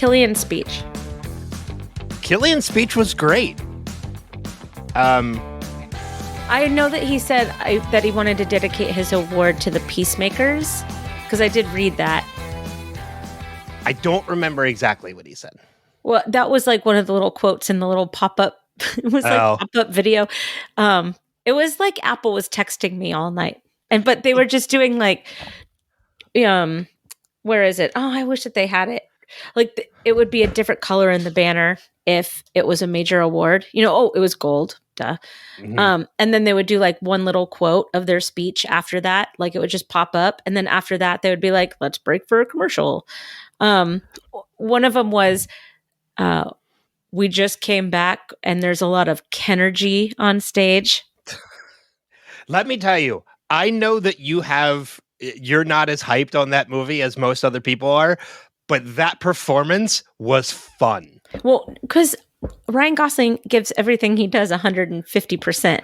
Killian's speech? Killian's speech was great. I know that he said that he wanted to dedicate his award to the peacemakers, because I did read that. I don't remember exactly what he said. Well, that was like one of the little quotes in the little pop-up. It was like pop-up video. It was like Apple was texting me all night, but they were just doing like, where is it? Oh, I wish that they had it. Like it would be a different color in the banner if it was a major award. It was gold. Duh. Mm-hmm. And then they would do like one little quote of their speech after that. Like it would just pop up. And then after that, they would be like, let's break for a commercial. One of them was, we just came back and there's a lot of Kenergy on stage. Let me tell you, I know that you're not as hyped on that movie as most other people are, but that performance was fun. Well, because Ryan Gosling gives everything he does 150%,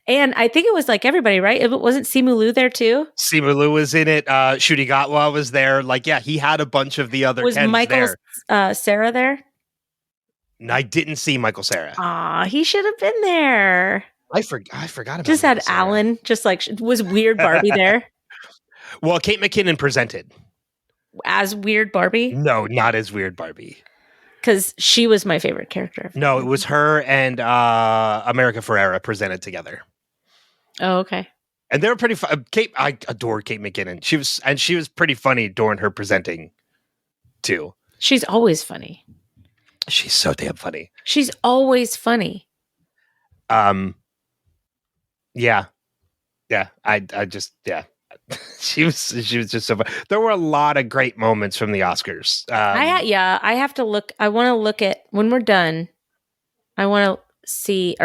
And I think it was like everybody, right? It wasn't Simu Liu there too? Simu Liu was in it. Ncuti Gatwa was there. Like, yeah, he had a bunch of the other Was Kens Michael there. Cera there? I didn't see Michael Cera. Aw, he should have been there. I forgot about just Michael had Cera. Alan, just like, was Weird Barbie there? Well, Kate McKinnon presented. As Weird Barbie? No, not as Weird Barbie. Because she was my favorite character. No, it was her and America Ferrera presented together. Oh, okay. And they were pretty fun. I adore Kate McKinnon. She was pretty funny during her presenting, too. She's always funny. She's so damn funny. She's always funny. Yeah. I just she was just so fun. There were a lot of great moments from the Oscars. I have to look. I want to look at when we're done. I want to see,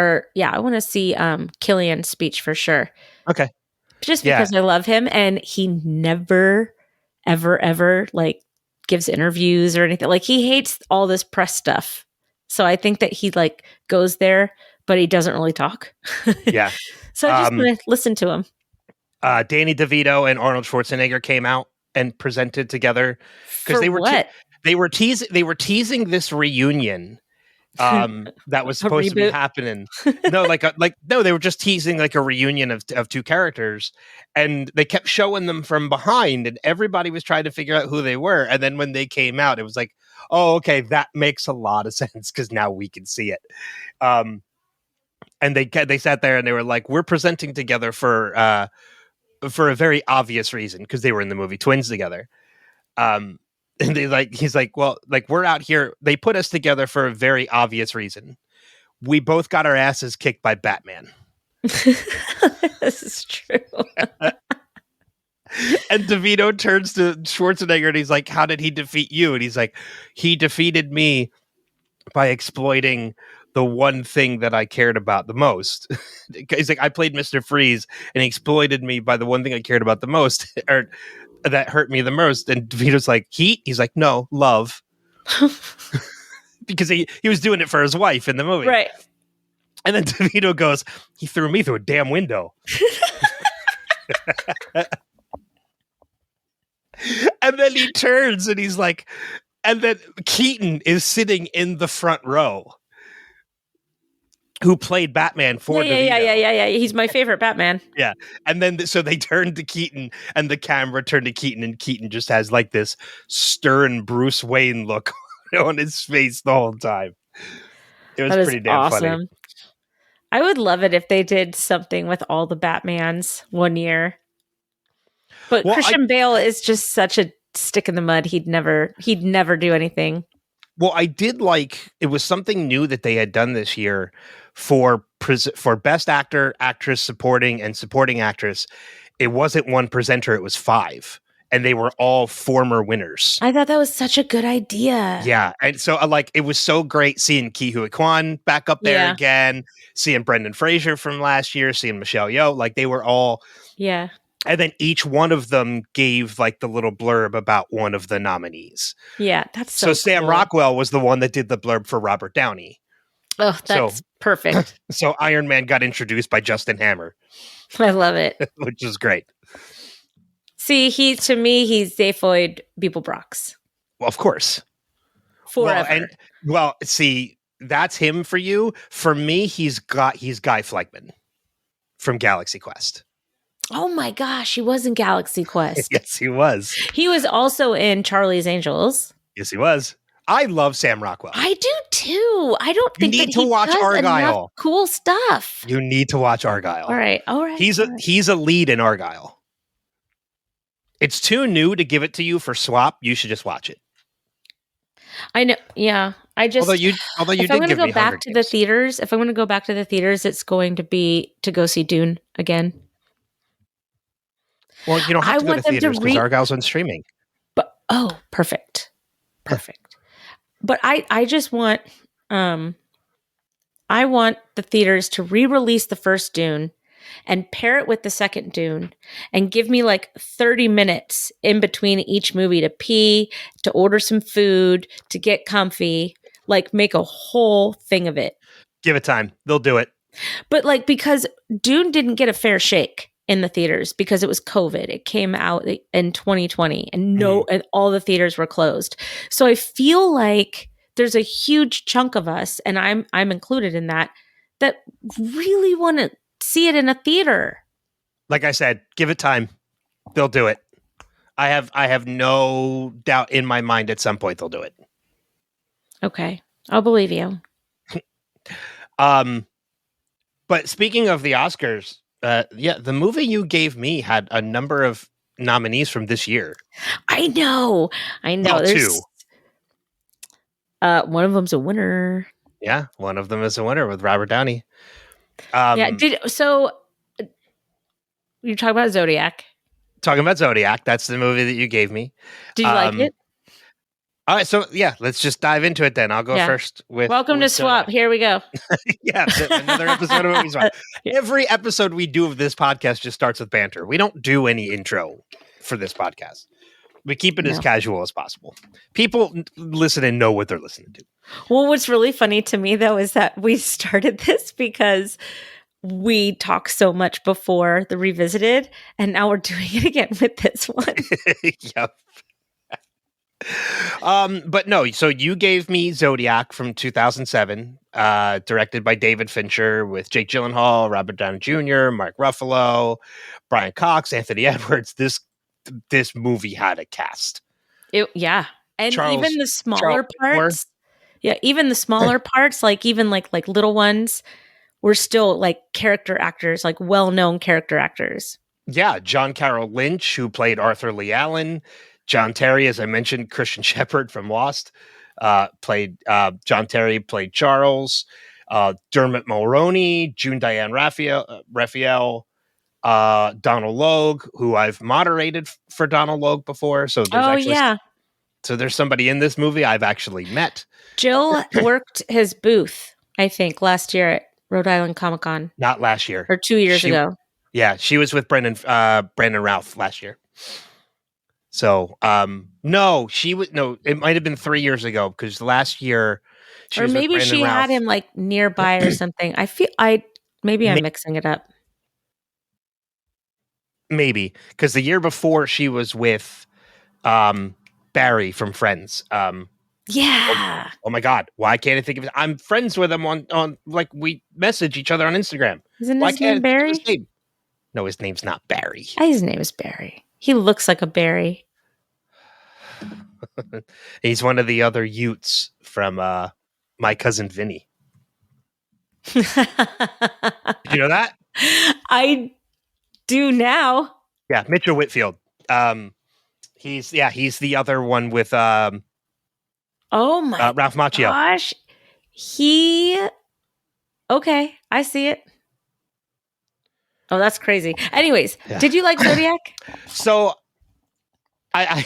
Killian's speech for sure. Okay. Just because I love him, and he never, ever like gives interviews or anything. Like he hates all this press stuff. So I think that he like goes there, but he doesn't really talk. Yeah. So I just want to listen to him. Danny DeVito and Arnold Schwarzenegger came out and presented together because they were teasing this reunion that was supposed to be happening. No, they were just teasing like a reunion of two characters, and they kept showing them from behind, and everybody was trying to figure out who they were. And then when they came out, it was like, oh, okay, that makes a lot of sense because now we can see it. And they sat there and they were like, we're presenting together for a very obvious reason because they were in the movie Twins together. And he's like, well, like we're out here. They put us together for a very obvious reason. We both got our asses kicked by Batman. This is true. And DeVito turns to Schwarzenegger and he's like, how did he defeat you? And he's like, he defeated me by exploiting the one thing that I cared about the most. He's like, I played Mr. Freeze and he exploited me by the one thing I cared about the most, or that hurt me the most. And DeVito's like, heat? He's like, no, love. Because he was doing it for his wife in the movie. Right. And then DeVito goes, he threw me through a damn window. And then he turns and he's like, and then Keaton is sitting in the front row, who played Batman for DeVito. Yeah. He's my favorite Batman. Yeah. And then so they turned to Keaton and the camera turned to Keaton and Keaton just has like this stern Bruce Wayne look on his face the whole time. It was pretty damn funny. I would love it if they did something with all the Batmans one year. But Christian Bale is just such a stick in the mud. He'd never do anything. Well, I did like, it was something new that they had done this year for best actor, actress, supporting, and supporting actress. It wasn't one presenter, it was 5. And they were all former winners. I thought that was such a good idea. Yeah. And so it was so great seeing Ke Huy Quan back up there again, seeing Brendan Fraser from last year, seeing Michelle Yeoh. Like they were all. Yeah. And then each one of them gave like the little blurb about one of the nominees. Yeah, that's so cool. Sam Rockwell was the one that did the blurb for Robert Downey. Oh, that's perfect. So Iron Man got introduced by Justin Hammer. I love it. Which is great. See, he's Zaphod Beeblebrox. Well, of course. forever. See, that's him for you. For me, he's Guy Fleckman from Galaxy Quest. Oh my gosh, he was in Galaxy Quest. Yes, he was. He was also in Charlie's Angels. Yes, he was. I love Sam Rockwell. I do too. I don't think that he watch does Argyle. enough cool stuff. You need to watch Argyle. All right. He's a lead in Argyle. It's too new to give it to you for Swap. You should just watch it. I know. Yeah. Although you if I'm going to go back to the theaters, it's going to be to go see Dune again. Well, you don't have to go to theaters because Argyle's on streaming. But perfect. But I just want I want the theaters to re-release the first Dune and pair it with the second Dune and give me like 30 minutes in between each movie to pee, to order some food, to get comfy, like make a whole thing of it. Give it time. They'll do it. But like, because Dune didn't get a fair shake in the theaters because it was COVID. It came out in 2020 and and all the theaters were closed. So I feel like there's a huge chunk of us, and I'm included in that really want to see it in a theater. Like I said, give it time. They'll do it. I have no doubt in my mind at some point they'll do it. Okay. I'll believe you. But speaking of the Oscars, the movie you gave me had a number of nominees from this year. I know. Well, there's 2. One of them's a winner. Yeah, one of them is a winner with Robert Downey. So you're talking about Zodiac. Talking about Zodiac, that's the movie that you gave me. Did you like it? All right, so yeah, let's just dive into it then. I'll go first with Welcome to Swap. Here we go. Yeah, another episode of Movie Swap. Every episode we do of this podcast just starts with banter. We don't do any intro for this podcast. We keep it as casual as possible. People listen and know what they're listening to. Well, what's really funny to me, though, is that we started this because we talked so much before the Revisited, and now we're doing it again with this one. Yep. But no, so you gave me Zodiac from 2007, directed by David Fincher with Jake Gyllenhaal, Robert Downey Jr., Mark Ruffalo, Brian Cox, Anthony Edwards. This movie had a cast. And even the smaller parts. Yeah, even the smaller parts, like even like little ones, were still like character actors, like well-known character actors. Yeah, John Carroll Lynch, who played Arthur Lee Allen. John Terry, as I mentioned, Christian Shepherd from Lost, played John Terry, played Charles. Dermot Mulroney, June Diane Raphael, Donald Logue, who I've moderated for Donald Logue before. So there's so there's somebody in this movie I've actually met. Jill worked his booth, I think, last year at Rhode Island Comic Con. Not last year. Or 2 years ago. Yeah, she was with Brandon Routh last year. So, it might have been 3 years ago because last year or maybe she had him like nearby or something. I'm mixing it up. Maybe because the year before she was with Barry from Friends. Yeah. Oh my God. Why can't I think of it? I'm friends with him on like we message each other on Instagram. Isn't his name Barry? No, his name's not Barry. His name is Barry. He looks like a berry. He's one of the other Utes from My Cousin Vinny. Did you know that? I do now. Yeah, Mitchell Whitfield. He's the other one with oh my Ralph Macchio. Gosh. Okay, I see it. Oh, that's crazy. Anyways, Did you like Zodiac? So I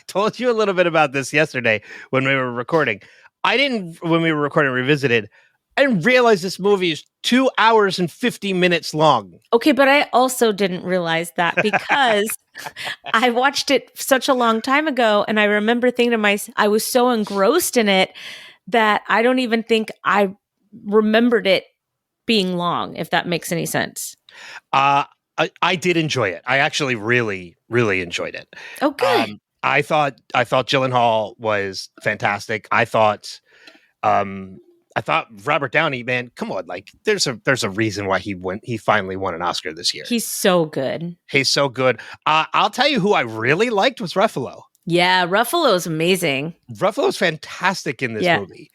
told you a little bit about this yesterday when we were recording. When we were recording Revisited, I didn't realize this movie is 2 hours and 50 minutes long. Okay, but I also didn't realize that because I watched it such a long time ago, and I remember thinking to myself, I was so engrossed in it that I don't even think I remembered it being long, if that makes any sense. I did enjoy it. I actually really, really enjoyed it. Oh, good. I thought Gyllenhaal was fantastic. I thought Robert Downey, man, come on, like there's a reason why he finally won an Oscar this year. He's so good. He's so good. I'll tell you who I really liked was Ruffalo. Yeah, Ruffalo's amazing. Ruffalo's fantastic in this movie.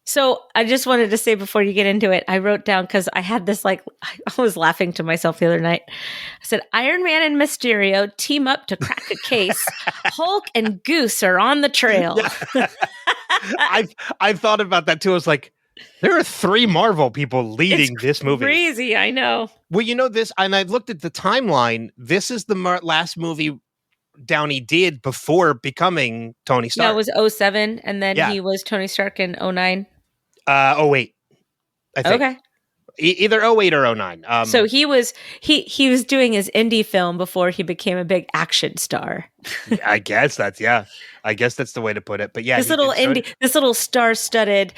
So I just wanted to say before you get into it, I wrote down, because I had this, like, I was laughing to myself the other night. I said, Iron Man and Mysterio team up to crack a case. Hulk and Goose are on the trail. Yeah. I've thought about that too. I was like, there are 3 Marvel people leading this movie. Crazy, I know. Well, you know this, and I've looked at the timeline. This is the last movie Downey did before becoming Tony Stark. Yeah, it was 2007, and then he was Tony Stark in 2009. 08, I think. Okay. Either 08 or 09. So he was doing his indie film before he became a big action star. I guess that's the way to put it. But yeah, this little star-studded,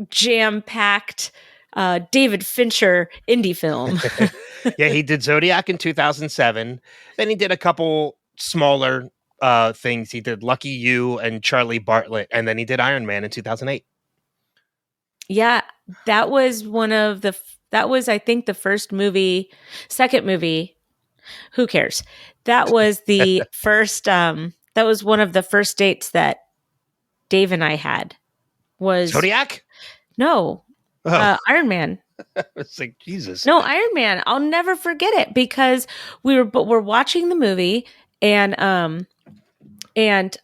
jam-packed David Fincher indie film. Yeah, he did Zodiac in 2007. Then he did a couple smaller things. He did Lucky You and Charlie Bartlett, and then he did Iron Man in 2008. Yeah, that was I think the second movie. Who cares? That was the first, that was one of the first dates that Dave and I had. Was Zodiac? No. Iron Man. It's like, Jesus. No, Iron Man. I'll never forget it, because we're watching the movie, and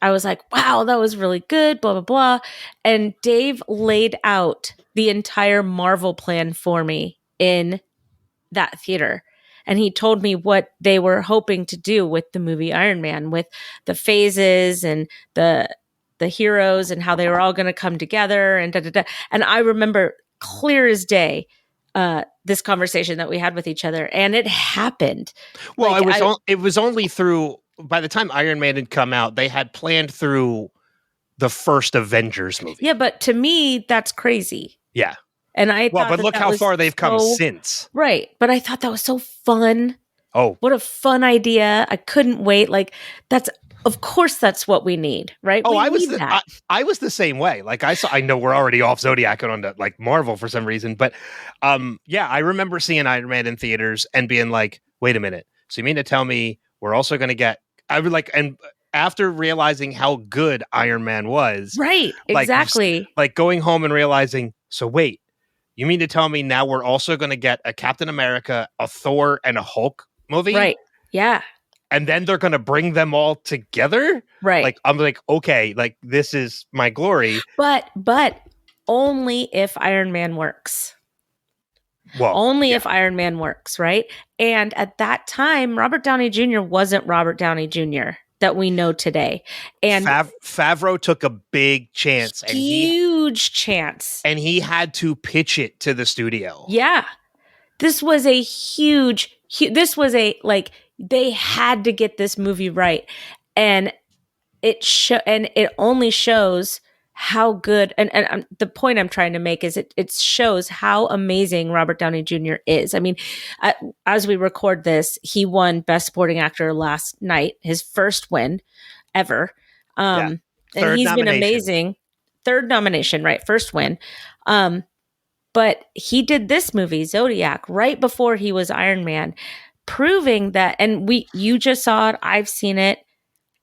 I was like, wow, that was really good, blah, blah, blah. And Dave laid out the entire Marvel plan for me in that theater. And he told me what they were hoping to do with the movie Iron Man, with the phases and the heroes and how they were all going to come together and da, da, da. And I remember clear as day this conversation that we had with each other, and it happened. Well, it was only through, by the time Iron Man had come out, they had planned through the first Avengers movie. Yeah, but to me, that's crazy. Yeah. And but look how far they've come since. Right. But I thought that was so fun. Oh. What a fun idea. I couldn't wait. Like, of course that's what we need, right? Oh, I was the same way. Like I know we're already off Zodiac and on to like Marvel for some reason, but yeah, I remember seeing Iron Man in theaters and being like, wait a minute. So you mean to tell me we're also going to get, I would like, and after realizing how good Iron Man was, right? Exactly. Like going home and realizing, so wait, you mean to tell me now we're also going to get a Captain America, a Thor, and a Hulk movie? Right. Yeah. And then they're going to bring them all together? Right. Like, I'm like, okay, like this is my glory. But only if Iron Man works. Well, only if Iron Man works, right? And at that time, Robert Downey Jr. wasn't Robert Downey Jr. that we know today. And Favreau took a big chance. Huge chance. And he had to pitch it to the studio. Yeah. This was a huge they had to get this movie right. And it only shows how good, and the point I'm trying to make is it shows how amazing Robert Downey Jr. is. I mean, as we record this, he won Best Supporting Actor last night, his first win ever. And he's been amazing. Third nomination, right? First win. But he did this movie, Zodiac, right before he was Iron Man, proving that, and you just saw it, I've seen it.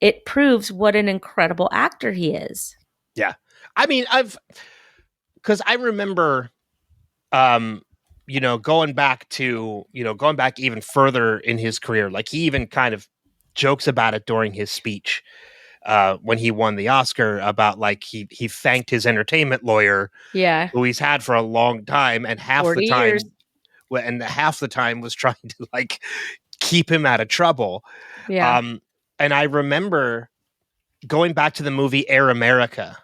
It proves what an incredible actor he is. Yeah. I mean, because I remember, going back even further in his career, like he even kind of jokes about it during his speech when he won the Oscar, about like he thanked his entertainment lawyer, who he's had for a long time, and half the time was trying to like keep him out of trouble. Yeah. And I remember going back to the movie Air America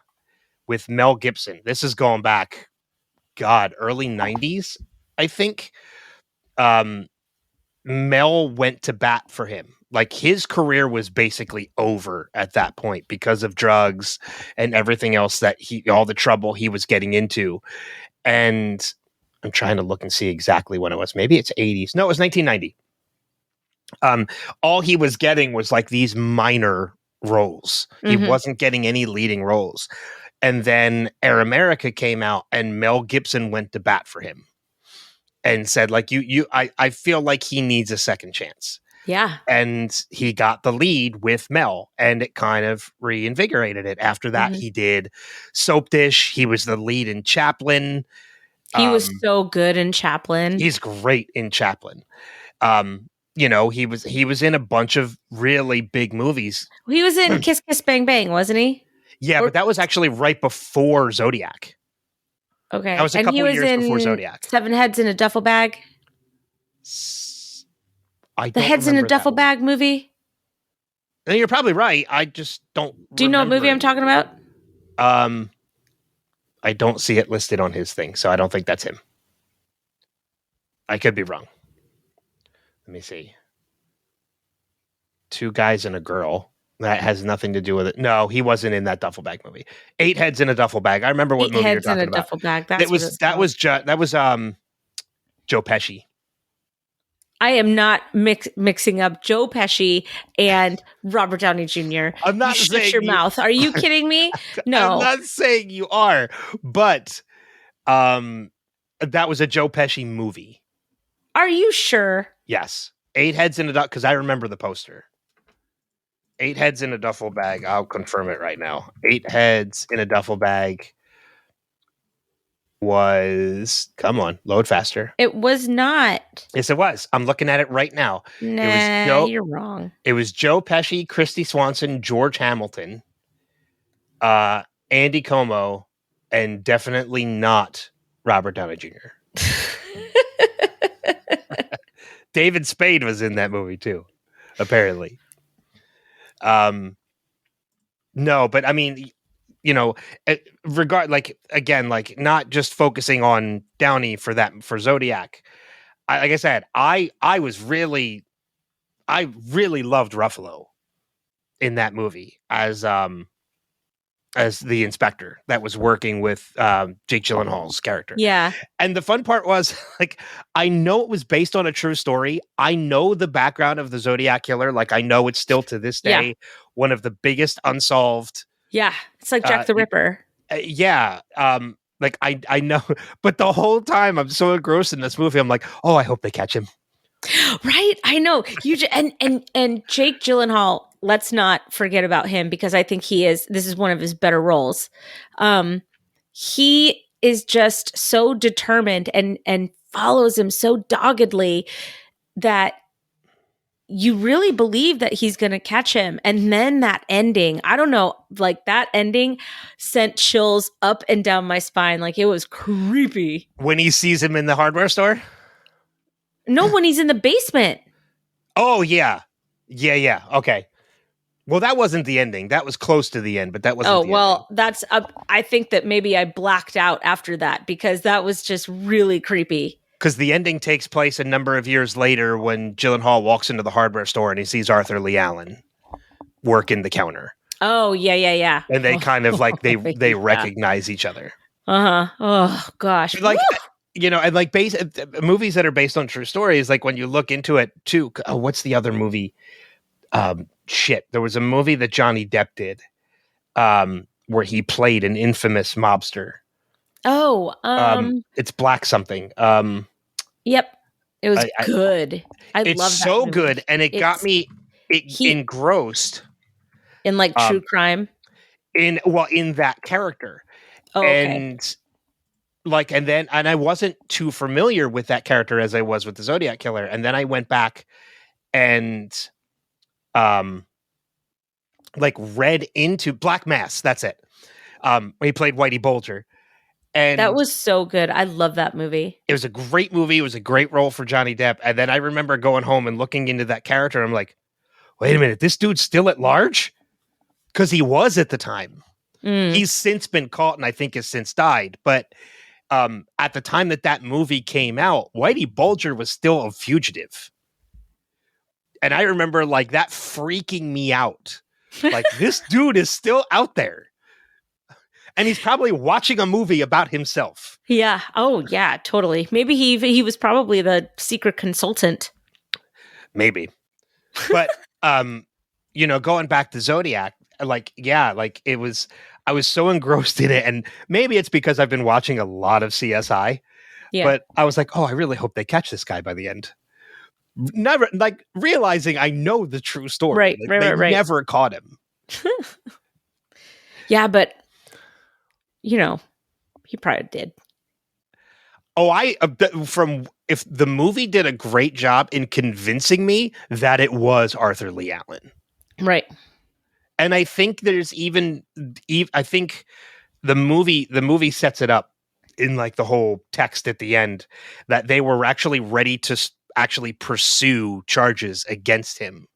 with Mel Gibson. This is going back, early 90s, I think. Mel went to bat for him. Like his career was basically over at that point because of drugs and everything else all the trouble he was getting into. And I'm trying to look and see exactly when it was. Maybe it's 80s. No, it was 1990. All he was getting was like these minor roles. He wasn't getting any leading roles. And then Air America came out and Mel Gibson went to bat for him and said, like, I feel like he needs a second chance. Yeah. And he got the lead with Mel, and it kind of reinvigorated it. After that, he did Soap Dish. He was the lead in Chaplin. He was so good in Chaplin. He's great in Chaplin. You know, he was in a bunch of really big movies. He was in Kiss Kiss Bang Bang, wasn't he? Yeah, but that was actually right before Zodiac. Okay. That was a couple years before Zodiac. Seven Heads in a Duffel Bag. The Heads in a Duffel Bag movie. And you're probably right. I just don't. Do you know what movie I'm talking about? I don't see it listed on his thing, so I don't think that's him. I could be wrong. Let me see. Two guys and a girl. That has nothing to do with it. No, he wasn't in that duffel bag movie. Eight Heads in a Duffel Bag. I remember what movie you're talking about. 8 Heads in a Duffel Bag. That was Joe Pesci. I am not mixing up Joe Pesci and Robert Downey Jr. I'm not saying shut your mouth. Are you kidding me? No. I'm not saying you are, but that was a Joe Pesci movie. Are you sure? Yes. 8 Heads in a Duffel, because I remember the poster. 8 Heads in a Duffel Bag. I'll confirm it right now. 8 Heads in a Duffel Bag was, come on, load faster. It was not. Yes, it was. I'm looking at it right now. Nah, you're wrong. It was Joe Pesci, Christy Swanson, George Hamilton, Andy Como, and definitely not Robert Downey Jr. David Spade was in that movie too, apparently. No, but I mean, you know, not just focusing on Downey for Zodiac. Like I said, I really loved Ruffalo in that movie as the inspector that was working with Jake Gyllenhaal's character. Yeah. And the fun part was, like, I know it was based on a true story. I know the background of the Zodiac killer. Like, I know it's still to this day one of the biggest unsolved. Yeah. It's like Jack the Ripper. Like, I know, but the whole time I'm so engrossed in this movie, I'm like, oh, I hope they catch him. Right. I know. And Jake Gyllenhaal, let's not forget about him, because I think this is one of his better roles. He is just so determined and follows him so doggedly that you really believe that he's going to catch him. And then that ending, I don't know, like that ending sent chills up and down my spine. Like, it was creepy. When he sees him in the hardware store? No, when he's in the basement. Oh, yeah. Yeah. Okay. Well, that wasn't the ending. That was close to the end, but that wasn't the ending. That's I think that maybe I blacked out after that, because that was just really creepy. Because the ending takes place a number of years later when Gyllenhaal walks into the hardware store and he sees Arthur Lee Allen working the counter. Oh, yeah. And they kind of like, they recognize each other. Uh-huh. Oh, gosh. Like, you know, and like movies that are based on true stories, like when you look into it too, what's the other movie? There was a movie that Johnny Depp did where he played an infamous mobster. Oh, it's Black something. Yep. It was good. I love that. It's so good, and it got me engrossed in like true crime. In that character. Oh, and okay. And I wasn't too familiar with that character as I was with the Zodiac Killer. And then I went back and read into Black Mass. That's it. He played Whitey Bulger. And that was so good. I love that movie. It was a great movie. It was a great role for Johnny Depp. And then I remember going home and looking into that character. And I'm like, wait a minute, this dude's still at large? Because he was at the time. He's since been caught and I think has since died. But at the time that movie came out, Whitey Bulger was still a fugitive. And I remember like that freaking me out. Like, this dude is still out there. And he's probably watching a movie about himself. Yeah. Oh, yeah, totally. Maybe he was probably the secret consultant. Maybe. But going back to Zodiac, like, yeah, like I was so engrossed in it, and maybe it's because I've been watching a lot of CSI, Yeah. but I was like, oh, I really hope they catch this guy by the end. Never, like, realizing I know the true story. Right, Like, right, they right, right. never caught him. Yeah, but he probably did. Oh, from if the movie did a great job in convincing me that it was Arthur Lee Allen. Right. And I think there's I think the movie sets it up in like the whole text at the end that they were actually ready to actually pursue charges against him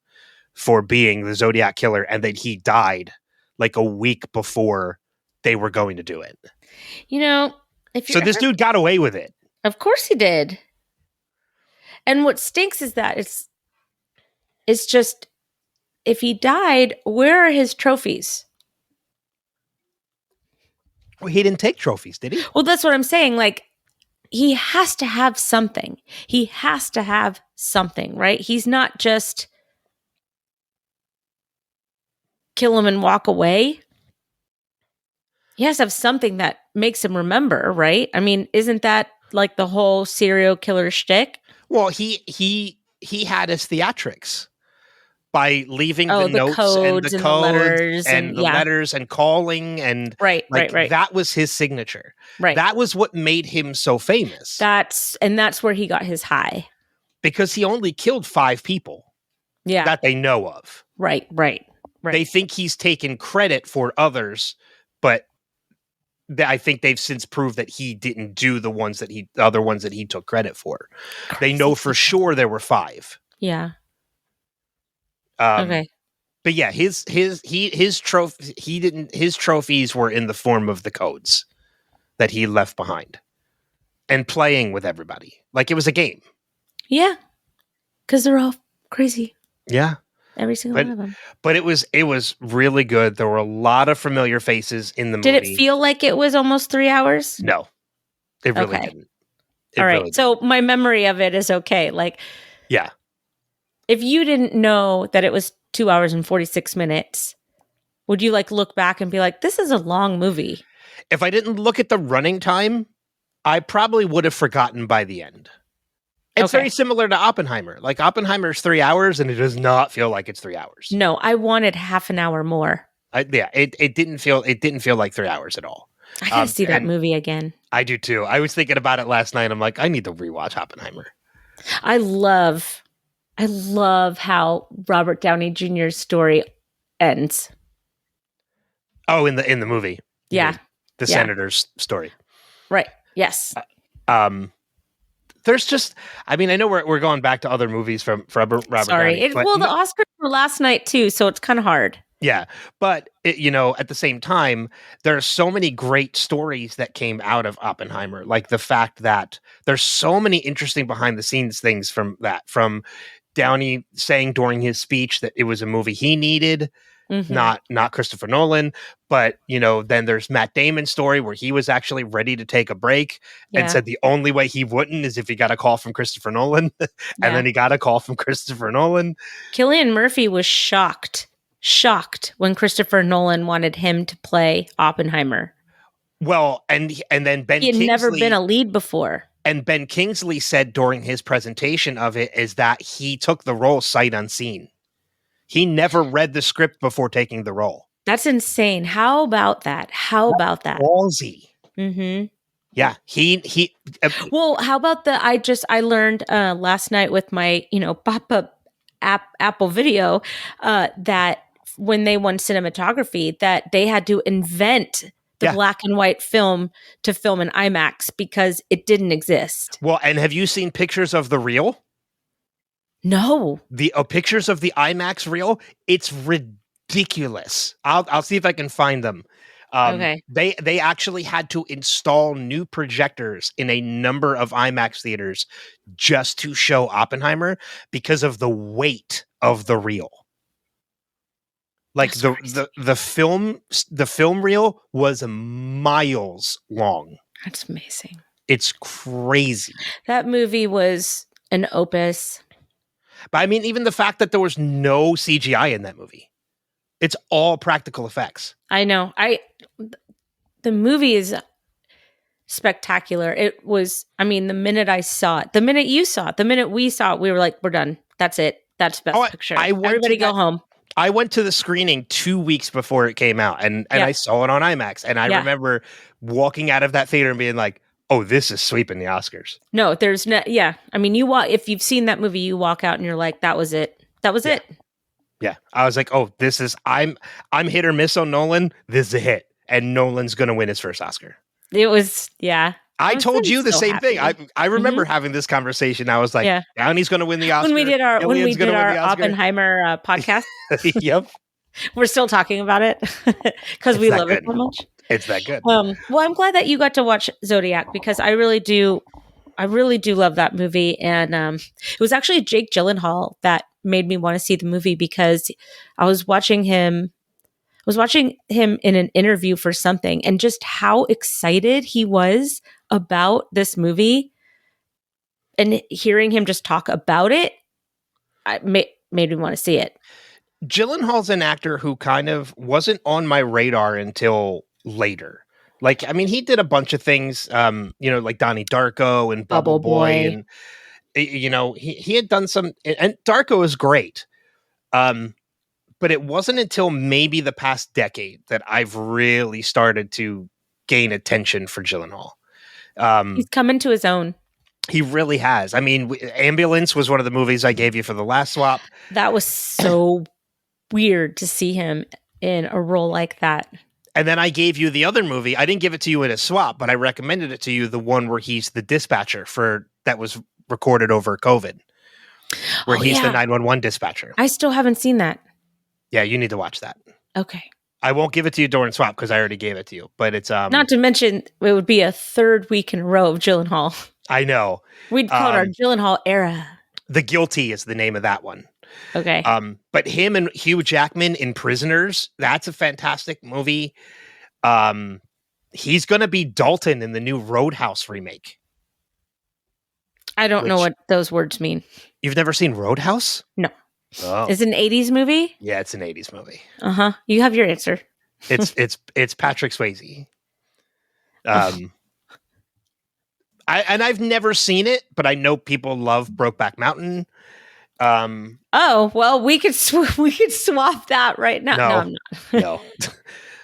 for being the Zodiac killer, and that he died like a week before they were going to do it. If So this dude got away with it. Of course he did. And what stinks is that it's just, if he died, where are his trophies? Well, he didn't take trophies, did he? Well, that's what I'm saying. Like, he has to have something. He has to have something, right? He's not just kill him and walk away. He has to have something that makes him remember, right? I mean, isn't that like the whole serial killer shtick? Well, he had his theatrics by leaving the the notes codes and the letters and the letters and calling, and right. that was his signature. Right. That was what made him so famous. That's where he got his high. Because he only killed 5 people. Yeah. That they know of. Right. They think he's taken credit for others, but I think they've since proved that he didn't do the other ones that he took credit for. Crazy. They know for sure there were 5. Yeah. Okay. But yeah, his trophies were in the form of the codes that he left behind and playing with everybody. Like it was a game. Yeah. Cuz they're all crazy. Yeah. Every single one of them. But it was really good. There were a lot of familiar faces in the movie. Did it feel like it was almost 3 hours? No. It really didn't. All right. Really so my memory of it is okay. Like, yeah. If you didn't know that it was 2 hours and 46 minutes, would you like look back and be like, this is a long movie? If I didn't look at the running time, I probably would have forgotten by the end. It's very similar to Oppenheimer. Like Oppenheimer's 3 hours and it does not feel like it's 3 hours. No, I wanted half an hour more. It didn't feel like 3 hours at all. I gotta see that movie again. I do too. I was thinking about it last night. I'm like, I need to rewatch Oppenheimer. I love how Robert Downey Jr.'s story ends. Oh, in the movie. Yeah. The senator's story. Right. Yes. There's just, I mean, I know we're going back to other movies from Robert Downey. The Oscars were last night too, so it's kind of hard. Yeah, but at the same time, there are so many great stories that came out of Oppenheimer, like the fact that there's so many interesting behind the scenes things from Downey saying during his speech that it was a movie he needed. Not Christopher Nolan, but then there's Matt Damon's story where he was actually ready to take a break and said the only way he wouldn't is if he got a call from Christopher Nolan, and then he got a call from Christopher Nolan. Cillian Murphy was shocked when Christopher Nolan wanted him to play Oppenheimer. Well, and then Ben he had Kingsley, never been a lead before. And Ben Kingsley said during his presentation of it is that he took the role sight unseen. He never read the script before taking the role. That's insane. How about that? Ballsy. Mm-hmm. Yeah. He. Well, how about I learned last night with my pop-up Apple Video that when they won cinematography, that they had to invent the black and white film to film in IMAX because it didn't exist. Well, and have you seen pictures of the reel? No. The pictures of the IMAX reel, it's ridiculous. I'll see if I can find them. Okay. They actually had to install new projectors in a number of IMAX theaters just to show Oppenheimer because of the weight of the reel. Like the film reel was miles long. That's amazing. It's crazy. That movie was an opus. But I mean, even the fact that there was no CGI in that movie, it's all practical effects. I know. The movie is spectacular. It was, I mean, the minute I saw it, the minute you saw it, the minute we saw it, we were like, we're done. That's it. That's best picture. Everybody go home. I went to the screening 2 weeks before it came out, and I saw it on IMAX. And I remember walking out of that theater and being like, oh, this is sweeping the Oscars. No, there's no, I mean, if you've seen that movie, you walk out and you're like, that was it. That was it. Yeah. I was like, oh, this is, I'm hit or miss on Nolan. This is a hit. And Nolan's going to win his first Oscar. It was, I told you the same thing. I remember having this conversation. I was like, Downey's going to win the Oscar. When we did our Oppenheimer podcast. Yep. We're still talking about it because we love it so much. It's that good. Well, I'm glad that you got to watch Zodiac because I really do love that movie. And it was actually Jake Gyllenhaal that made me want to see the movie because I was watching him in an interview for something and just how excited he was about this movie and hearing him just talk about it made me want to see it. Gyllenhaal's an actor who kind of wasn't on my radar until later. Like, I mean, he did a bunch of things, like Donnie Darko and Bubble Boy. And, he had done some, and Darko is great. But it wasn't until maybe the past decade that I've really started to gain attention for Gyllenhaal. He's come into his own. He really has. I mean, Ambulance was one of the movies I gave you for the last swap. That was so weird to see him in a role like that. And then I gave you the other movie. I didn't give it to you in a swap, but I recommended it to you, the one where he's the dispatcher that was recorded over COVID, where he's the 911 dispatcher. I still haven't seen that. Yeah, you need to watch that. Okay. I won't give it to you during swap because I already gave it to you. But it's not to mention it would be a third week in a row of Gyllenhaal. I know. We'd call it our Gyllenhaal era. The Guilty is the name of that one. Okay. But him and Hugh Jackman in Prisoners, that's a fantastic movie. He's going to be Dalton in the new Roadhouse remake. I don't know what those words mean. You've never seen Roadhouse? No. Oh. Is it an 80s movie? Yeah, it's an 80s movie. Uh-huh. You have your answer. It's Patrick Swayze. I've never seen it, but I know people love Brokeback Mountain. Oh, well, we could swap that right now. No, I'm not. No.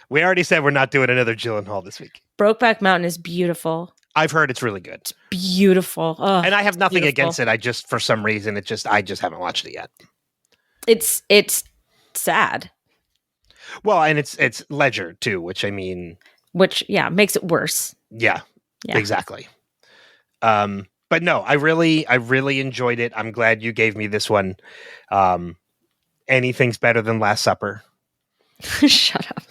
We already said we're not doing another Gyllenhaal this week. Brokeback Mountain is beautiful. I've heard it's really good. It's beautiful. Oh, and I have nothing against it. I just, for some reason, I just haven't watched it yet. It's sad. Well, and it's Ledger too, which makes it worse. Yeah. Exactly. But no, I really enjoyed it. I'm glad you gave me this one. Anything's better than Last Supper. Shut up.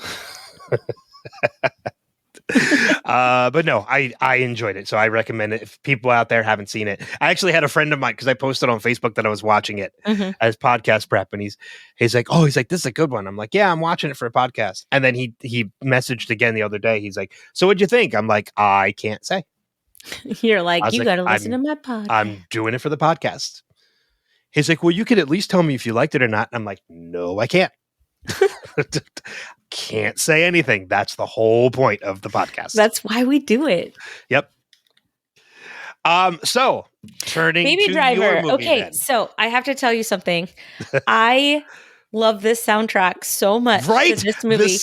But no, I enjoyed it. So I recommend it. If people out there haven't seen it, I actually had a friend of mine, because I posted on Facebook that I was watching it as podcast prep, and he's like, this is a good one. I'm like, yeah, I'm watching it for a podcast. And then he messaged again the other day. He's like, so what'd you think? I'm like, I can't say. You're like, you got to listen to my podcast. I'm doing it for the podcast. He's like, well, you could at least tell me if you liked it or not. And I'm like, no, I can't. Can't say anything. That's the whole point of the podcast. That's why we do it. Yep. So turning Baby to Driver. your movie, okay, then. So I have to tell you something. I love this soundtrack so much. Right, to this movie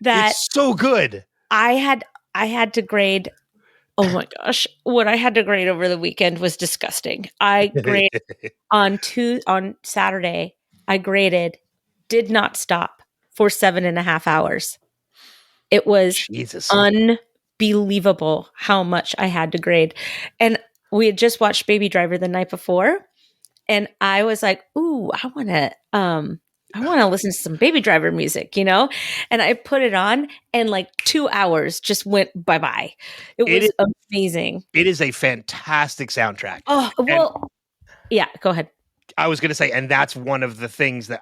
that it's so good. I had to grade. Oh my gosh, what I had to grade over the weekend was disgusting. I graded on Saturday. I graded Did Not Stop for 7.5 hours. It was unbelievable how much I had to grade. And we had just watched Baby Driver the night before, and I was like, "Ooh, I want to listen to some Baby Driver music," And I put it on, and like 2 hours just went bye. It was amazing. It is a fantastic soundtrack. Oh, well, yeah, go ahead. I was going to say, and that's one of the things that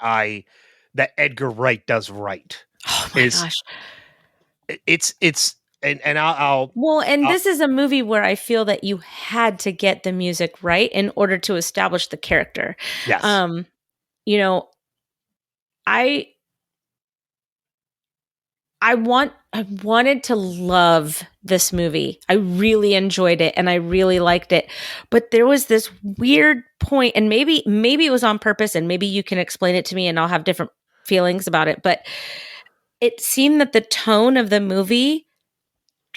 Edgar Wright does right. Oh my gosh. It's and I'll Well, and I'll this is a movie where I feel that you had to get the music right in order to establish the character. yes. Um, you know, I I wanted to love this movie. I really enjoyed it and I really liked it. But there was this weird point, and maybe it was on purpose, and maybe you can explain it to me and I'll have different feelings about it. But it seemed that the tone of the movie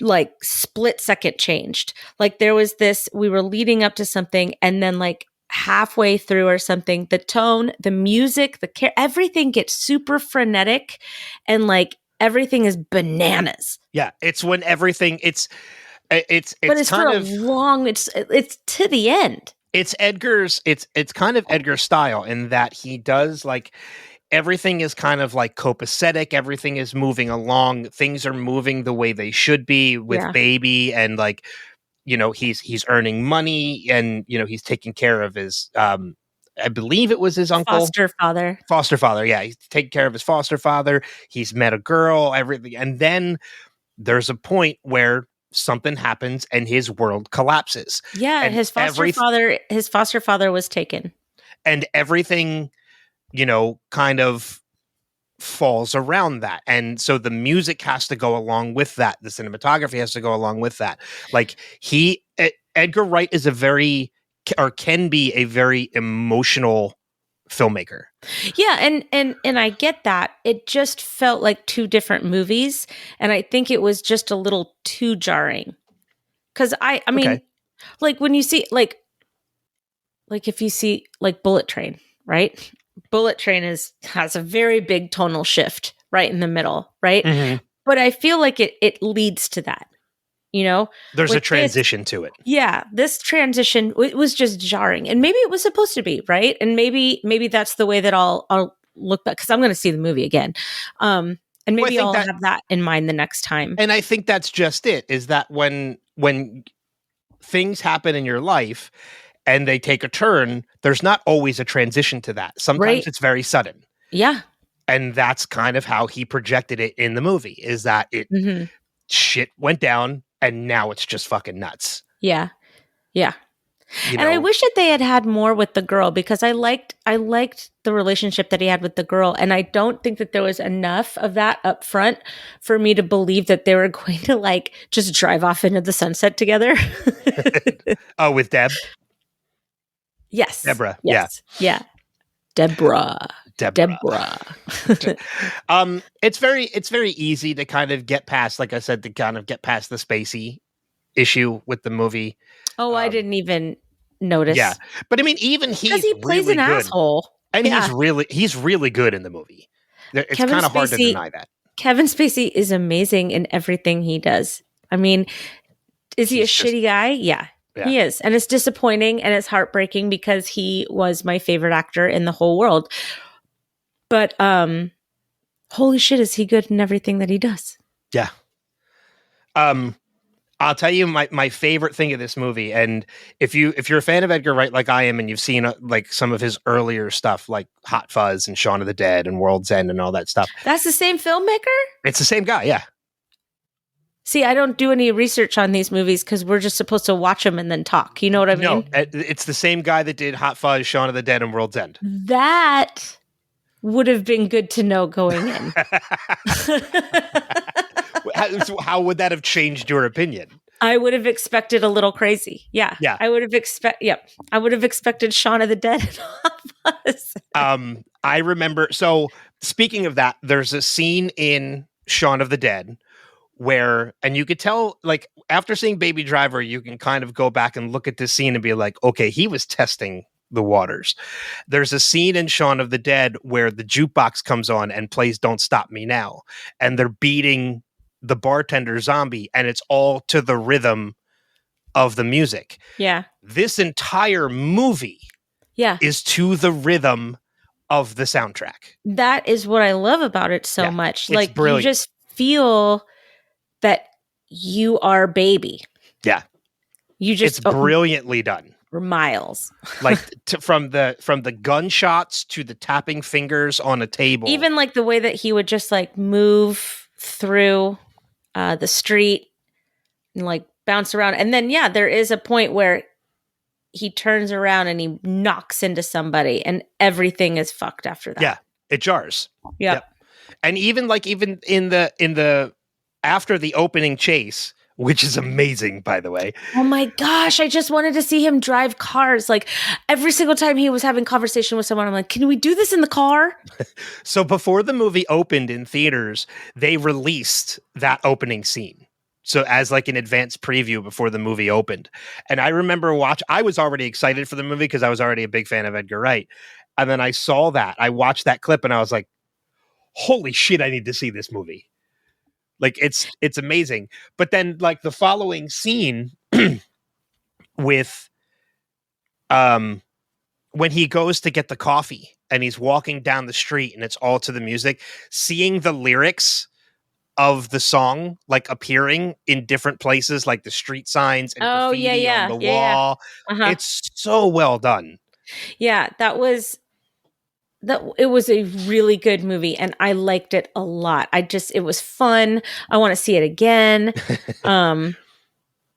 like split second changed. Like there was this, we were leading up to something, and then like halfway through or something, the tone, the music, everything gets super frenetic, and like everything is bananas. Yeah, it's when everything But it's for kind a of long, it's to the end. it's Edgar's it's kind of Edgar's style in that he does like everything is kind of like copacetic, everything is moving along, things are moving the way they should be with Yeah. baby, and like he's earning money, and he's taking care of his I believe it was his uncle, foster father. Yeah, he's taking care of his foster father. He's met a girl, everything, and then there's a point where something happens and his world collapses. Yeah, And his foster father was taken. and everything, kind of falls around that. And so the music has to go along with that. The cinematography has to go along with that. Like Edgar Wright is a very, or can be a very emotional filmmaker. Yeah, and I get that. It just felt like two different movies, and I think it was just a little too jarring. Cuz I mean, Okay. like when you see like if you see like Bullet Train, right? Bullet Train has a very big tonal shift right in the middle, right? Mm-hmm. But I feel like it leads to that. There's a With this, transition to it. yeah, this transition, it was just jarring, and maybe it was supposed to be, right? And maybe that's the way that I'll look back, because I'm going to see the movie again, and Well, I maybe think I'll that, have that in mind the next time. and I think that's just it. Is that when things happen in your life and they take a turn, there's not always a transition to that. Sometimes Right? it's very sudden. Yeah. And that's kind of how he projected it in the movie, is that Hmm. shit went down and now it's just fucking nuts. Yeah. Yeah. You And I know, wish that they had had more with the girl, because I liked the relationship that he had with the girl, and I don't think that there was enough of that up front for me to believe that they were going to like just drive off into the sunset together. oh, with Deb, Yes. Deborah, Yes. Yeah. Deborah. Deborah. Deborah. It's very easy to kind of get past, like I said, to kind of get past the spacey issue with the movie. Oh, I didn't even notice. Yeah, but I mean, even Because he's he plays really an good, asshole. and Yeah. he's really good in the movie. It's Kevin kind of hard to Spacey deny that. Kevin Spacey is amazing in everything he does. I mean, is he a He's just- shitty guy? Yeah, Yeah. he is. And it's disappointing and it's heartbreaking, because he was my favorite actor in the whole world. But holy shit, is he good in everything that he does? Yeah. I'll tell you my favorite thing of this movie, and if you're a fan of Edgar Wright like I am, and you've seen like some of his earlier stuff like Hot Fuzz and Shaun of the Dead and World's End and all that stuff, That's the same filmmaker? it's the same guy. Yeah. See, I don't do any research on these movies because we're just supposed to watch them and then talk. You know what I mean? No, it's the same guy that did Hot Fuzz, Shaun of the Dead, and World's End. That would have been good to know going in. How would that have changed your opinion? I would have expected a little crazy. Yeah. Yeah. I would have expected Shaun of the Dead and Hot Fuzz. I remember. So speaking of that, there's a scene in Shaun of the Dead where, and you could tell, like after seeing Baby Driver, you can kind of go back and look at this scene and be like, okay, he was testing the waters. There's a scene in Shaun of the Dead where the jukebox comes on and plays Don't Stop Me Now, and they're beating the bartender zombie, and it's all to the rhythm of the music. Yeah. This entire movie is to the rhythm of the soundtrack. That is what I love about it so much. Like brilliant. You just feel that you are baby. Yeah. You just it's brilliantly done. Miles. Like from the gunshots to the tapping fingers on a table. Even like the way that he would just like move through the street and like bounce around. And then, yeah, there is a point where he turns around and he knocks into somebody and everything is fucked after that. Yeah, it jars. Yep. And even in the after the opening chase, which is amazing, by the way. Oh my gosh, I just wanted to see him drive cars. Like every single time he was having conversation with someone, I'm like, can we do this in the car? So before the movie opened in theaters, they released that opening scene. So as like an advanced preview before the movie opened. And I remember I was already excited for the movie because I was already a big fan of Edgar Wright. And then I saw that. I watched that clip and I was like, holy shit, I need to see this movie. Like it's amazing. But then like the following scene with when he goes to get the coffee and he's walking down the street and it's all to the music, seeing the lyrics of the song like appearing in different places, like the street signs and graffiti on the wall. Uh-huh. It's so well done. Yeah, it was a really good movie and I liked it a lot. It was fun. I want to see it again. I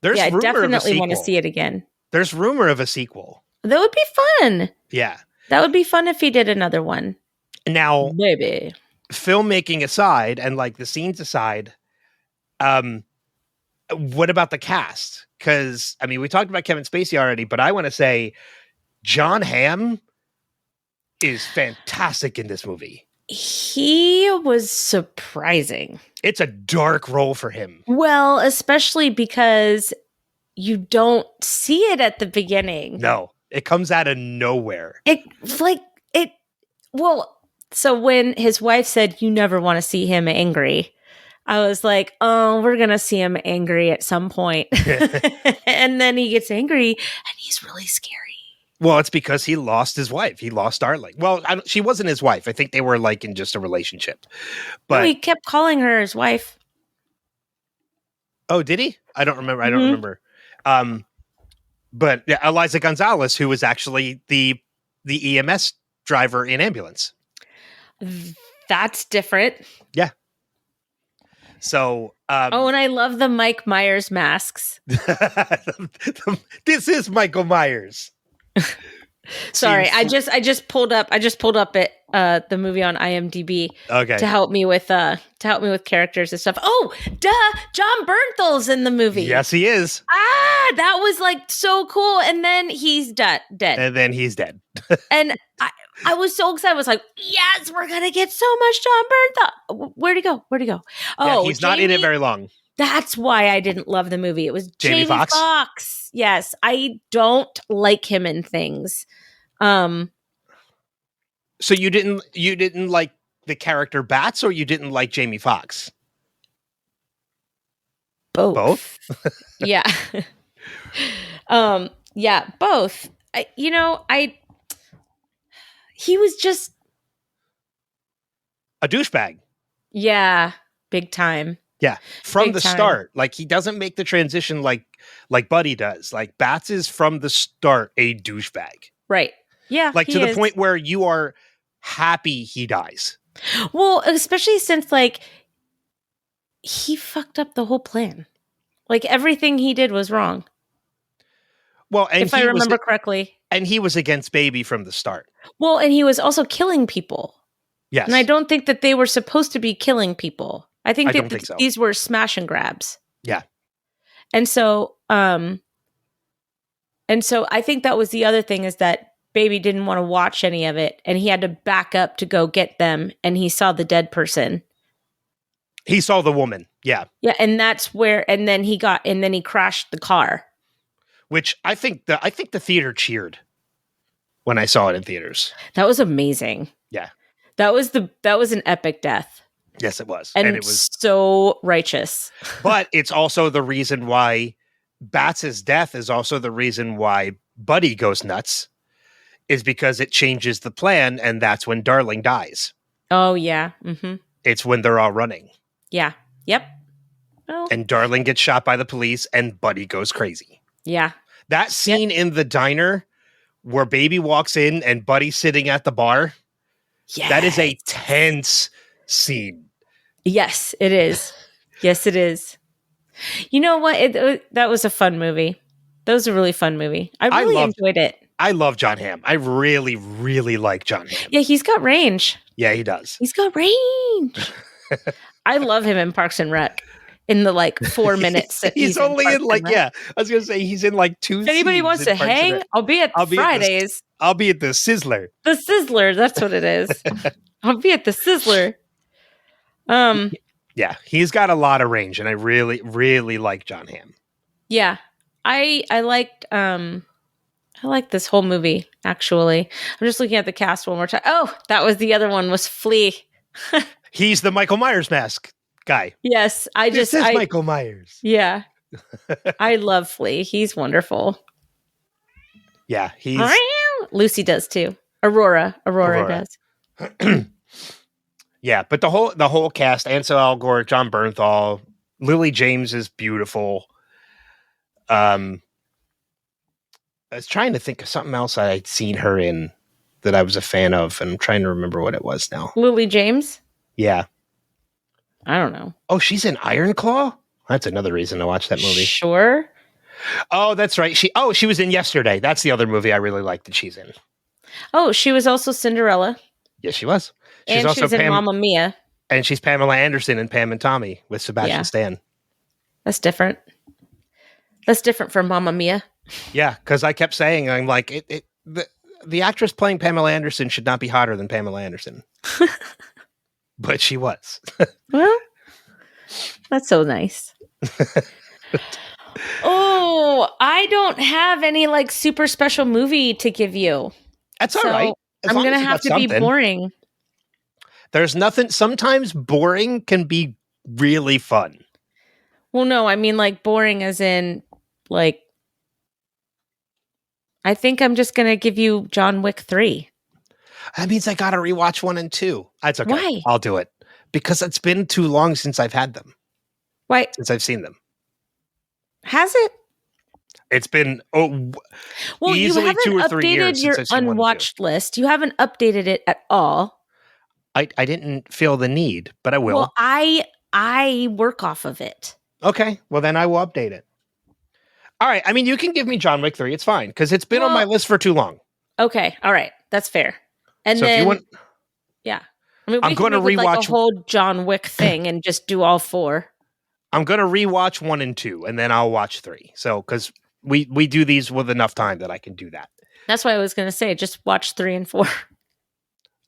definitely want to see it again. There's rumor of a sequel. That would be fun. Yeah. That would be fun if he did another one. Now, maybe filmmaking aside and like the scenes aside, what about the cast? Because I mean, we talked about Kevin Spacey already, but I want to say John Hamm is fantastic in this movie. He was surprising. It's a dark role for him. Well, especially because you don't see it at the beginning. No, it comes out of nowhere. So when his wife said, you never want to see him angry, I was like, oh, we're going to see him angry at some point. And then he gets angry and he's really scary. Well, it's because he lost his wife. He lost Darling. Well, she wasn't his wife. I think they were like in just a relationship. But he kept calling her his wife. Oh, did he? I don't remember. I don't remember. But yeah, Eliza Gonzalez, who was actually the EMS driver in Ambulance. That's different. Yeah. So, and I love the Mike Myers masks. This is Michael Myers. Sorry, I just pulled up it the movie on IMDb to help me with characters and stuff. Oh, duh, John Bernthal's in the movie. Yes, he is. That was like so cool. And then he's dead. And then he's dead. And I was so excited. I was like, yes, we're gonna get so much John Bernthal. Where'd he go? Oh, yeah, he's not in it very long. That's why I didn't love the movie. It was Jamie Foxx. Yes, I don't like him in things. So you didn't like the character Bats, or you didn't like Jamie Foxx? Both? Yeah. Yeah, both. He was just a douchebag. Yeah, big time. Yeah, from the start. Like, he doesn't make the transition like Buddy does. Like, Bats is from the start a douchebag. Right. Yeah. Like, to the point where you are happy he dies. Well, especially since, like, he fucked up the whole plan. Like, everything he did was wrong. Well, and if I remember correctly. And he was against Baby from the start. Well, and he was also killing people. Yes. And I don't think that they were supposed to be killing people. I think so. These were smash and grabs. Yeah. And so I think that was the other thing, is that Baby didn't want to watch any of it, and he had to back up to go get them, and he saw the dead person. He saw the woman. Yeah. Yeah, and that's where and then he crashed the car. Which I think the theater cheered when I saw it in theaters. That was amazing. Yeah. That was an epic death. Yes, it was. And it was so righteous. But it's also the reason why Bats' death is also the reason why Buddy goes nuts, is because it changes the plan, and that's when Darling dies. Oh, yeah. Mm-hmm. It's when they're all running. Yeah. Yep. Oh. And Darling gets shot by the police, and Buddy goes crazy. Yeah. That scene in the diner where Baby walks in and Buddy's sitting at the bar, that is a tense scene. Yes, it is. Yes, it is. You know what? That was a fun movie. That was a really fun movie. I really enjoyed it. I love John Hamm. I really, really like John Hamm. Yeah, he's got range. Yeah, he does. He's got range. I love him in Parks and Rec. In the like 4 minutes that he's only in like, yeah, I was gonna say he's in like 2 If anybody wants to hang, I'll be at Fridays. I'll be at the Sizzler. The Sizzler, that's what it is. I'll be at the Sizzler. Yeah, he's got a lot of range, and I really, really like John Hamm. Yeah. I like this whole movie, actually. I'm just looking at the cast one more time. Oh, that was the other one, was Flea. He's the Michael Myers mask guy. Yes, This is Michael Myers. Yeah. I love Flea. He's wonderful. Yeah, he's Lucy does too. Aurora does. Yeah, but the whole cast, Ansel Elgort, John Bernthal, Lily James is beautiful. I was trying to think of something else I'd seen her in that I was a fan of, and I'm trying to remember what it was now. Lily James? Yeah. I don't know. Oh, she's in Iron Claw? That's another reason to watch that movie. Sure. Oh, that's right. She was in Yesterday. That's the other movie I really liked that she's in. Oh, she was also Cinderella. Yes, she was. She's also in Mamma Mia. And she's Pamela Anderson in Pam and Tommy with Sebastian Stan. That's different. That's different from Mamma Mia. Yeah, because I kept saying, I'm like, the actress playing Pamela Anderson should not be hotter than Pamela Anderson. But she was. Well, that's so nice. Oh, I don't have any like super special movie to give you. That's all right. I'm going to have to be boring. There's nothing. Sometimes boring can be really fun. Well, no, I mean like boring as in like, I think I'm just going to give you John Wick 3. That means I got to rewatch 1 and 2. That's okay. Why? I'll do it. Because it's been too long since I've had them. Why? Since I've seen them. Has it? It's been well, easily you haven't 2 or 3 years updated your unwatched list. You haven't updated it at all. I didn't feel the need, but I will. Well, I work off of it. Okay. Well, then I will update it. All right. I mean, you can give me John Wick 3. It's fine because it's been on my list for too long. Okay. All right. That's fair. And so then, if you want, yeah. I mean, I'm going to rewatch like a whole John Wick thing and just do all 4. I'm going to rewatch 1 and 2, and then I'll watch 3. So, because we do these with enough time that I can do that. That's why I was going to say, just watch 3 and 4.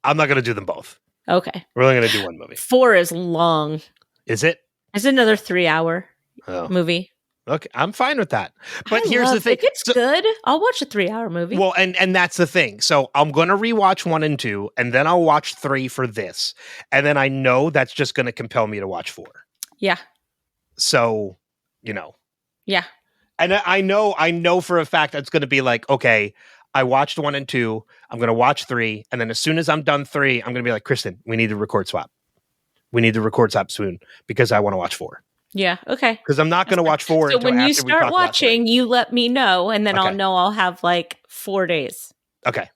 I'm not going to do them both. Okay. We're only going to do one movie. 4 is long. Is it? It's another 3-hour movie. Okay, I'm fine with that. But here's the thing. If it's good, I'll watch a 3-hour movie. Well, and that's the thing. So I'm going to rewatch 1 and 2, and then I'll watch 3 for this. And then I know that's just going to compel me to watch 4. Yeah. So, you know. Yeah. And I know for a fact that's going to be like, okay, I watched 1 and 2. I'm going to watch 3. And then as soon as I'm done 3, I'm going to be like, Kristin, we need to record swap. We need to record swap soon because I want to watch 4. Yeah. Okay. Because I'm not going to watch 4. So when you start watching, you let me know, and then I'll know I'll have like 4 days. Okay.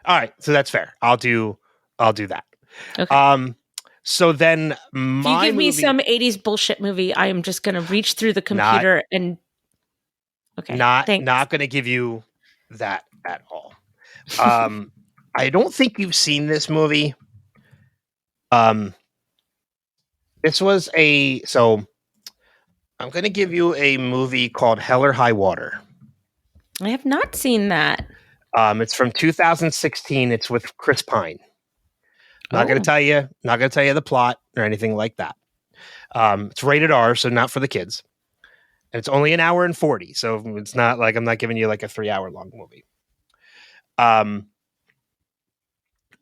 All right. So that's fair. I'll do that. Okay. So then if you give me some 80s bullshit movie, I am just going to reach through the computer and. Okay. Not going to give you that at all. I don't think you've seen this movie. This was so I'm going to give you a movie called Hell or High Water. I have not seen that. It's from 2016. It's with Chris Pine. Not going to tell you the plot or anything like that. It's rated R, so not for the kids. And it's only 1 hour and 40. So it's not like I'm not giving you like a 3-hour long movie.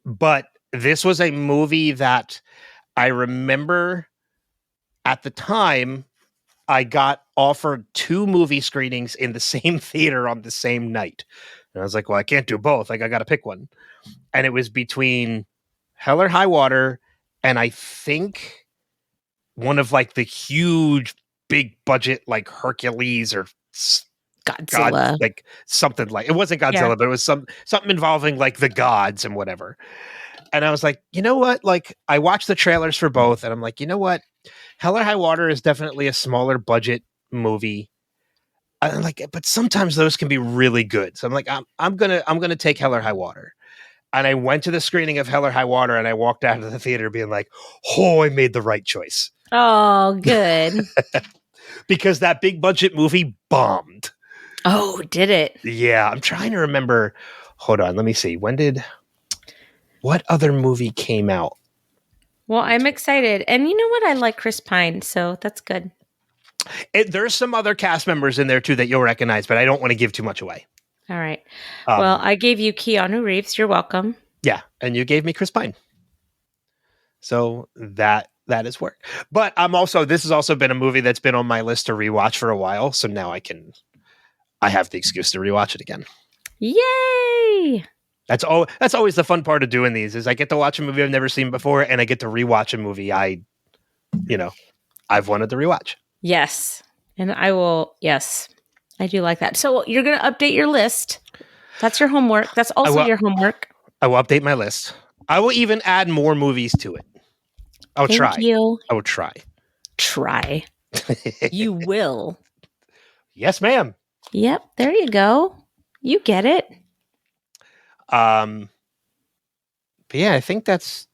But this was a movie that I remember at the time I got offered 2 movie screenings in the same theater on the same night. And I was like, well, I can't do both. Like I got to pick one. And it was between Hell or High Water and I think one of like the huge big budget like Hercules or Godzilla. like something like it wasn't Godzilla, but it was something involving like the gods and whatever. And I was like, you know what? Like I watched the trailers for both and I'm like, you know what? Hell or High Water is definitely a smaller budget movie. I like it, but sometimes those can be really good. So I'm like, I'm gonna take Hell or High Water. And I went to the screening of Hell or High Water, and I walked out of the theater being like, "Oh, I made the right choice." Oh, good. Because that big budget movie bombed. Oh, did it? Yeah, I'm trying to remember. Hold on, let me see. What other movie came out? Well, I'm excited. And you know what? I like Chris Pine, so that's good. There's some other cast members in there too that you'll recognize, but I don't want to give too much away. All right. Well, I gave you Keanu Reeves. You're welcome. Yeah, and you gave me Chris Pine. So that is work. But this has also been a movie that's been on my list to rewatch for a while. So now I have the excuse to rewatch it again. Yay! That's always the fun part of doing these is I get to watch a movie I've never seen before, and I get to rewatch a movie I've wanted to rewatch. Yes. And I will, yes. I do like that. So you're going to update your list. That's your homework. That's also your homework. I will update my list. I will even add more movies to it. I'll try. Thank you. I will try. Try. You will. Yes, ma'am. Yep. There you go. You get it. But yeah, I think that's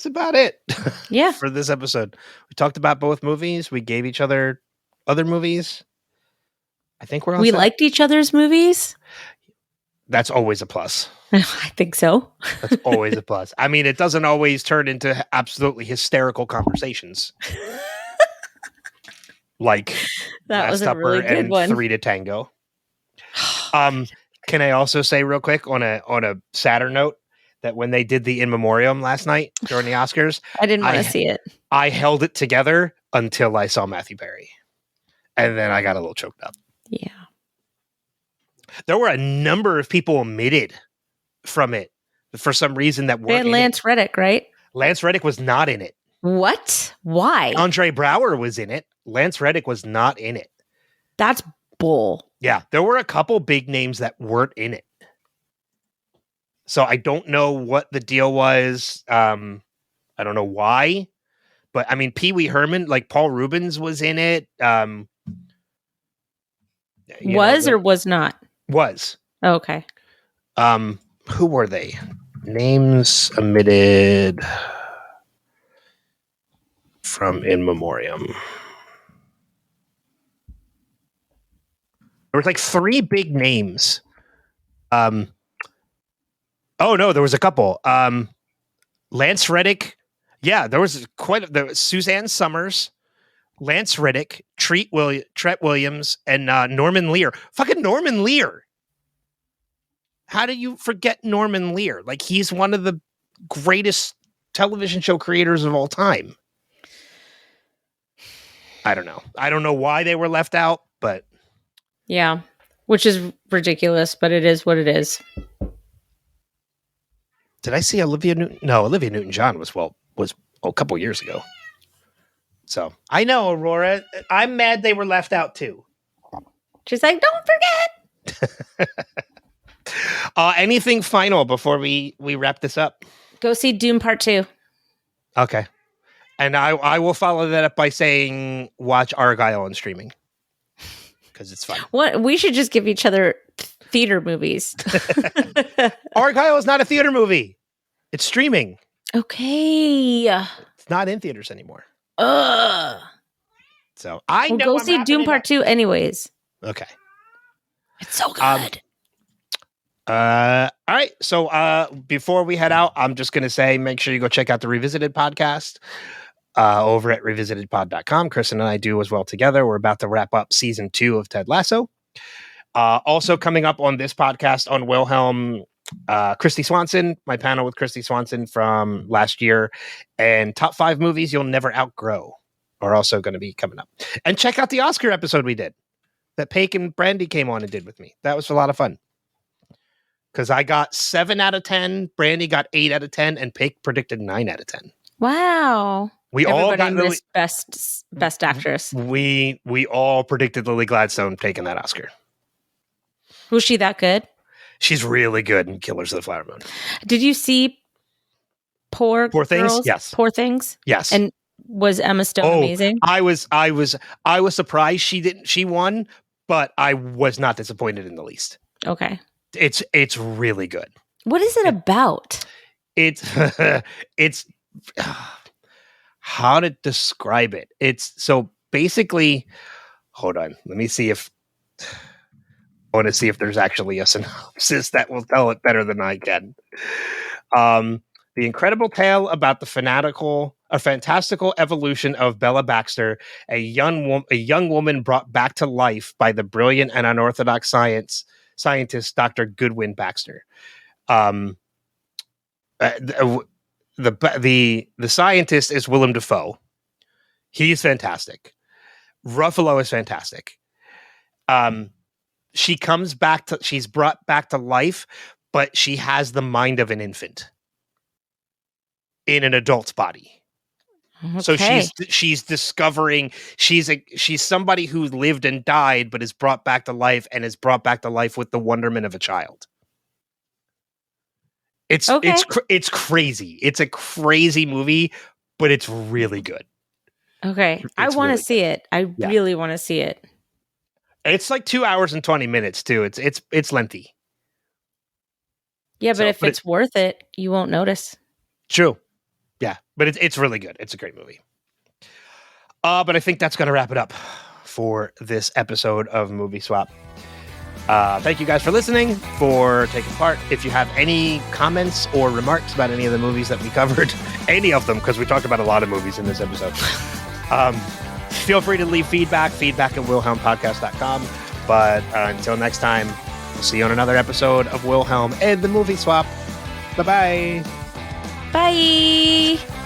about it. Yeah. For this episode. We talked about both movies. We gave each other other movies. I think we're all set. Liked each other's movies. That's always a plus. I think so. That's always a plus. I mean, it doesn't always turn into absolutely hysterical conversations. Like that was a really good one. 3 to Tango. Can I also say real quick on a sadder note that when they did the In Memoriam last night during the Oscars, I didn't want to see it. I held it together until I saw Matthew Perry. And then I got a little choked up. Yeah. There were a number of people omitted from it for some reason that weren't. They had Lance Reddick, right? Lance Reddick was not in it. What? Why? Andre Braugher was in it. Lance Reddick was not in it. That's bull. Yeah, there were a couple big names that weren't in it. So I don't know what the deal was. I don't know why. But I mean, Pee Wee Herman, like Paul Rubens was in it. Or was not? Was. Oh, okay. Who were they? Names omitted from In Memoriam. There was like 3 big names. Oh no, there was a couple. Lance Reddick. Yeah, there was Suzanne Summers, Lance Reddick, Tret Williams, and Norman Lear. Fucking Norman Lear. How do you forget Norman Lear? Like, he's one of the greatest television show creators of all time. I don't know. I don't know why they were left out, but yeah, which is ridiculous, but it is what it is. Did I see Olivia Newton? No, Olivia Newton-John was a couple years ago. So I know, Aurora. I'm mad they were left out too. She's like, don't forget. Anything final before we wrap this up? Go see Doom Part 2. Okay. And I will follow that up by saying watch Argyle on streaming. Because it's fun. What? We should just give each other theater movies. Argyle is not a theater movie. It's streaming. Okay. It's not in theaters anymore. So we'll go see Doom Part 2 anyways. Okay. It's so good. All right. So before we head out, I'm just going to say, make sure you go check out the Revisited podcast over at revisitedpod.com. Kristen and I do as well together. We're about to wrap up season 2 of Ted Lasso. Also coming up on this podcast on Wilhelm, Kristy Swanson, my panel with Kristy Swanson from last year, and top 5 movies you'll never outgrow are also going to be coming up. And check out the Oscar episode we did that Paik and Brandy came on and did with me. That was a lot of fun. Because I got 7 out of 10, Brandy got 8 out of 10, and Paik predicted 9 out of 10. Wow. We all got really best actress. We all predicted Lily Gladstone taking that Oscar. Was she that good? She's really good in Killers of the Flower Moon. Did you see Poor Things? Girls? Yes. Poor Things? Yes. And Was Emma Stone amazing? I was surprised she won, but I was not disappointed in the least. Okay. It's really good. What is it about? It's how to describe it. It's so basically, hold on. Let me see if I want to see if there's actually a synopsis that will tell it better than I can. The incredible tale about the fantastical evolution of Bella Baxter, a young woman brought back to life by the brilliant and unorthodox scientist Dr. Goodwin Baxter. The scientist is Willem Dafoe. He's fantastic. Ruffalo is fantastic. She's brought back to life, but she has the mind of an infant in an adult's body. Okay. So she's discovering she's somebody who lived and died, but is brought back to life and is brought back to life with the wonderment of a child. It's crazy. It's a crazy movie, but it's really good. Okay. I want to see it. I really want to see it. It's like 2 hours and 20 minutes too. It's lengthy. Yeah, but if it's worth it, you won't notice. True. Yeah, but it's really good. It's a great movie. But I think that's going to wrap it up for this episode of Movie Swap. Thank you guys for listening, for taking part. If you have any comments or remarks about any of the movies that we covered, any of them, because we talked about a lot of movies in this episode, feel free to leave feedback at wilhelmpodcast.com. But until next time, we'll see you on another episode of Wilhelm and the Movie Swap. Bye-bye. Bye.